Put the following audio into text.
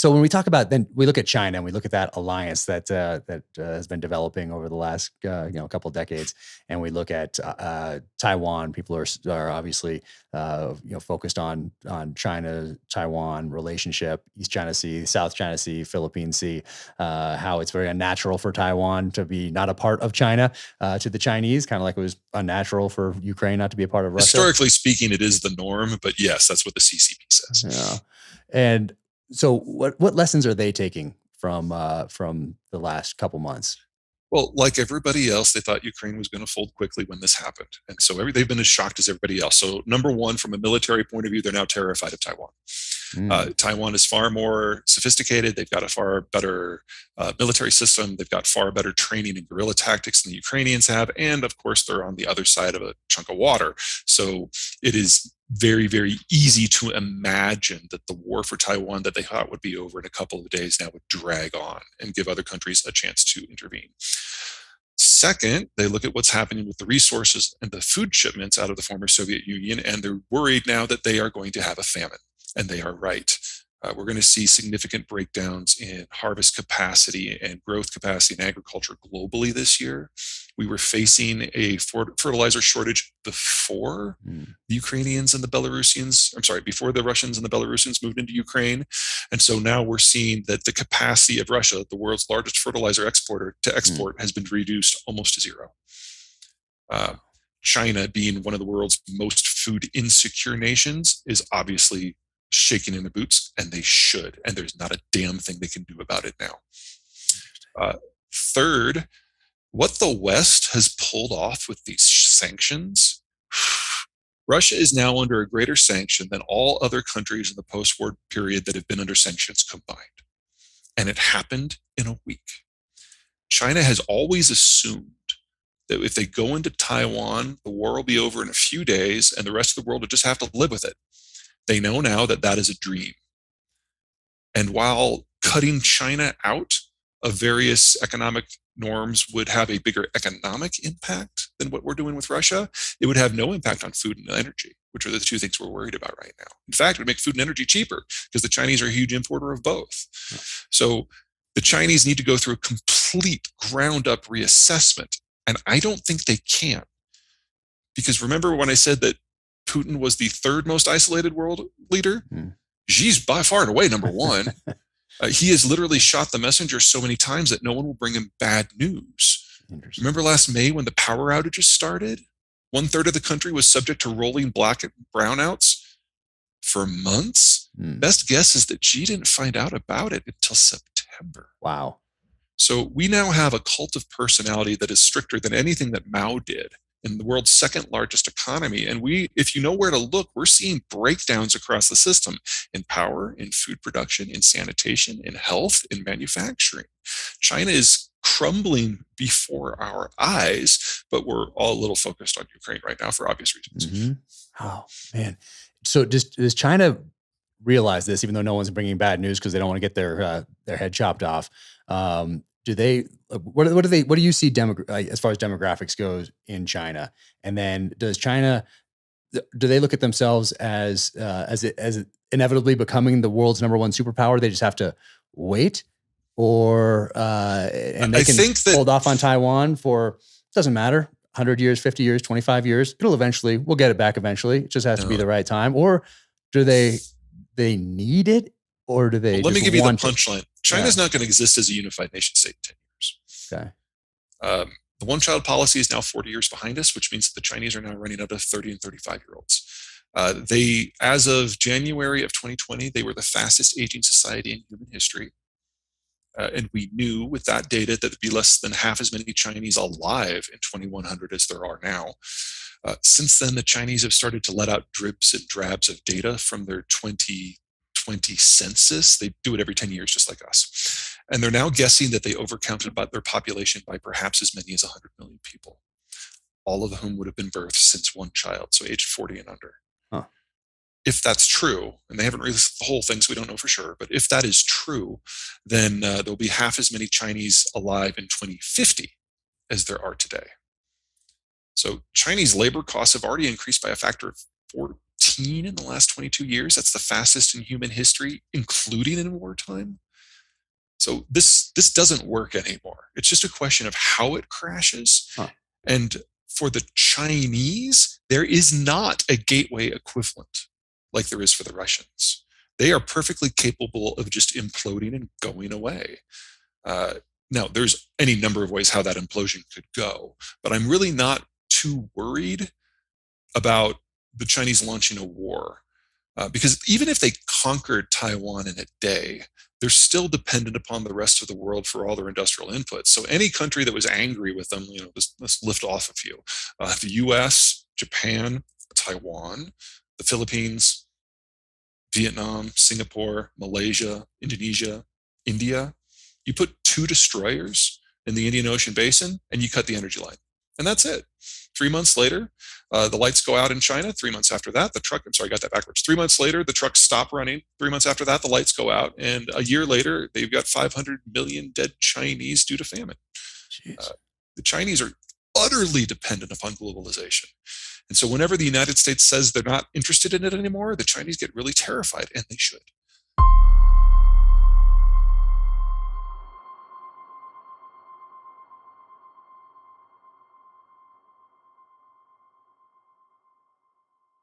So when we talk about, then we look at China and we look at that alliance that has been developing over the last couple of decades, and we look at Taiwan. People are obviously focused on China-Taiwan relationship, East China Sea, South China Sea, Philippine Sea, how it's very unnatural for Taiwan to be not a part of China to the Chinese, kind of like it was unnatural for Ukraine not to be a part of Russia. Historically speaking, it is the norm, but yes, that's what the CCP says. Yeah. And so what lessons are they taking from the last couple months? Well, like everybody else, they thought Ukraine was going to fold quickly when this happened. And so they've been as shocked as everybody else. So number one, from a military point of view, they're now terrified of Taiwan. Taiwan is far more sophisticated. They've got a far better military system. They've got far better training and guerrilla tactics than the Ukrainians have. And of course, they're on the other side of a chunk of water. So it is very, very easy to imagine that the war for Taiwan that they thought would be over in a couple of days now would drag on and give other countries a chance to intervene. Second, they look at what's happening with the resources and the food shipments out of the former Soviet Union, and they're worried now that they are going to have a famine. And they are right. We're going to see significant breakdowns in harvest capacity and growth capacity in agriculture globally this year. We were facing a fertilizer shortage before the Ukrainians and the Belarusians, before the Russians and the Belarusians moved into Ukraine. And so now we're seeing that the capacity of Russia, the world's largest fertilizer exporter, to export has been reduced almost to zero. China, being one of the world's most food insecure nations, is obviously shaking in their boots, and they should. And there's not a damn thing they can do about it now. Third, what the West has pulled off with these sanctions, Russia is now under a greater sanction than all other countries in the post-war period that have been under sanctions combined. And it happened in a week. China has always assumed that if they go into Taiwan, the war will be over in a few days, and the rest of the world will just have to live with it. They know now that that is a dream. And while cutting China out of various economic norms would have a bigger economic impact than what we're doing with Russia, it would have no impact on food and energy, which are the two things we're worried about right now. In fact, it would make food and energy cheaper because the Chinese are a huge importer of both. So the Chinese need to go through a complete ground-up reassessment. And I don't think they can. Because remember when I said that Putin was the third most isolated world leader? Xi's by far and away number one. He has literally shot the messenger so many times that no one will bring him bad news. Remember last May when the power outages started? 1/3 of the country was subject to rolling brownouts for months. Best guess is that Xi didn't find out about it until September. Wow. So we now have a cult of personality that is stricter than anything that Mao did in the world's second largest economy. And if you know where to look, we're seeing breakdowns across the system in power, in food production, in sanitation, in health, in manufacturing. China is crumbling before our eyes, but we're all a little focused on Ukraine right now for obvious reasons. Oh, man. So does China realize this, even though no one's bringing bad news because they don't want to get their head chopped off? Do they? What do you see as far as demographics goes in China? And then do they look at themselves as inevitably becoming the world's number one superpower? They just have to wait, or and they can hold off on Taiwan for, doesn't matter, 100 years, 50 years, 25 years. We'll get it back eventually. It just has to be the right time. Or do they need it? Or do they? Let me give you the punchline. China's not going to exist as a unified nation state in 10 years. Okay. The one-child policy is now 40 years behind us, which means that the Chinese are now running out of 30 and 35-year-olds. As of January of 2020, they were the fastest aging society in human history. And we knew with that data that there'd be less than half as many Chinese alive in 2100 as there are now. Since then, the Chinese have started to let out dribs and drabs of data from their 2020 census. They do it every 10 years, just like us. And they're now guessing that they overcounted their population by perhaps as many as 100 million people, all of whom would have been birthed since one child, so age 40 and under. Huh. If that's true, and they haven't released the whole thing, so we don't know for sure, but if that is true, then there'll be half as many Chinese alive in 2050 as there are today. So Chinese labor costs have already increased by a factor of 14 in the last 22 years. That's the fastest in human history, including in wartime. So this doesn't work anymore. It's just a question of how it crashes. Huh. And for the Chinese, there is not a gateway equivalent like there is for the Russians. They are perfectly capable of just imploding and going away. Now, there's any number of ways how that implosion could go, but I'm really not too worried about the Chinese launching a war. Because even if they conquered Taiwan in a day, they're still dependent upon the rest of the world for all their industrial inputs. So any country that was angry with them, let's lift off a few. The US, Japan, Taiwan, the Philippines, Vietnam, Singapore, Malaysia, Indonesia, India. You put 2 destroyers in the Indian Ocean basin and you cut the energy line. And that's it. 3 months later, the lights go out in China. 3 months after that, I got that backwards. 3 months later, the trucks stop running. 3 months after that, the lights go out. And a year later, they've got 500 million dead Chinese due to famine. The Chinese are utterly dependent upon globalization. And so whenever the United States says they're not interested in it anymore, the Chinese get really terrified, and they should.